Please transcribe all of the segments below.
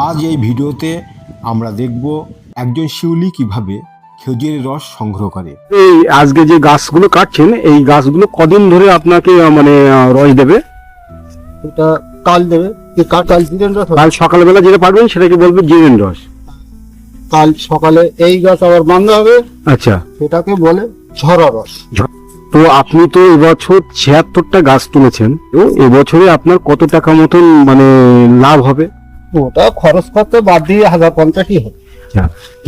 আজ এই ভিডিওতে আমরা দেখব একজন শিউলি কিভাবে খেজুরের রস সংগ্রহ করে। এই আজকে যে গাছগুলো কাটছেন এই গাছগুলো কদিন ধরে আপনাকে রস দেবে? এটা কাল দেবে। কাল জিরেন রস কাল সকালবেলা যেটা পারবেন সেটাকে বলবে জিরেন রস। কাল সকালে এই গাছ আবার বাঁধা হবে, আচ্ছা, সেটাকে বলে ঝরা রস। তো আপনি তো এবছর 76টা গাছ তুলেছেন, তো এবছরে আপনার কত টাকা মতন লাভ হবে? ওটা খরচ করতে বাদ দিয়ে 1050ই হবে।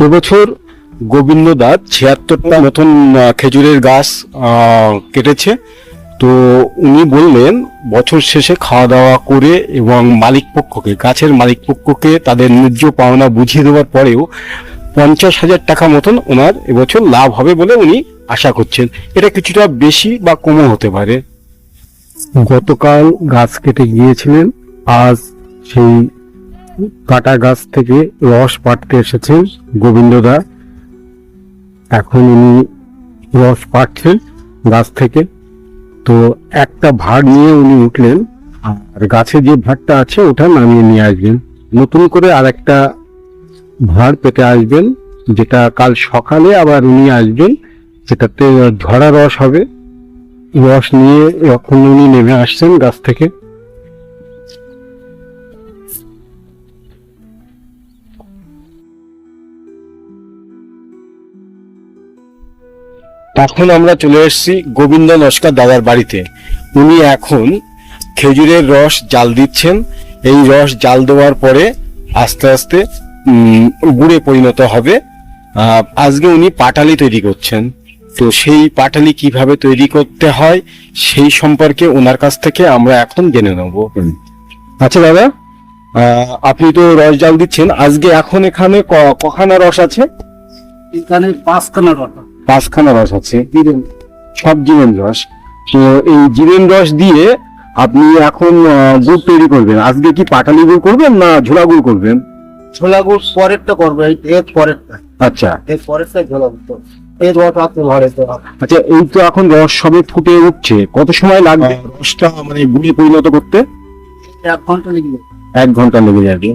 এবছর গোবিন্দ দা 76টা মতন খেজুরের গাছ কেটেছে। তো উনি বললেন বছর শেষে খাওয়া দাওয়া করে এবং গাছের মালিক পক্ষকে তাদের ন্যায্য পাওনা বুঝিয়ে দেওয়ার পরেও 50,000 টাকা মতন ওনার এবছর লাভ হবে বলে উনি আশা করছেন। এটা কিছুটা বেশি বা কমও হতে পারে। গতকাল গাছ কেটে গিয়েছিলেন, আজ সেই কাটা গাছ থেকে রস পাড়তে এসেছেন গোবিন্দদা। এখন উনি রস পাড়ছেন গাছ থেকে। তো একটা ভাড় নিয়ে উনি উঠলেন, আর গাছে যে ভাড়টা আছে ওটা নামিয়ে নিয়ে আসবেন। নতুন করে আর একটা ভাড় পেতে আসবেন, যেটা কাল সকালে আবার উনি আসবেন, যেটাতে ঝরা রস হবে। রস নিয়ে এখন উনি নেমে আসছেন গাছ থেকে। এখন আমরা চলে এসেছি গোবিন্দ নস্কর দাদার বাড়িতে। উনি এখন খেজুরের রস জাল দিচ্ছেন। এই রস জাল দেওয়ার পরে আস্তে আস্তে গুড়ে পরিণত হবে। আজকে উনি পাটালি তৈরি করছেন। তো সেই পাটালি কিভাবে তৈরি করতে হয় সেই সম্পর্কে ওনার কাছ থেকে আমরা এখন জেনে নেব। আচ্ছা দাদা, আপনি তো রস জাল দিচ্ছেন আজকে। এখন এখানে কখানা রস আছে? এখানে 5খানা রস। 5খানা রস আছে, সব জিরেন রস। তো এই জিরেন রস দিয়ে আপনি এখন গুড় তৈরি করবেন। আজকে কি পাটালি গুড় করবেন না ঝোলা গুড় করবেন? ছোলা গুড় পরেরটা করবো, এর পরেরটা। আচ্ছা, এর পরেরটা ঝোলা গুড়। এই রস আছে ঘরে তো। আচ্ছা, এই তো এখন রস সবে ফুটে উঠছে, কত সময় লাগবে রসটা গুড়ে পরিণত করতে? 1 ঘন্টা লেগে যাবে। 1 ঘন্টা লেগে যাবে।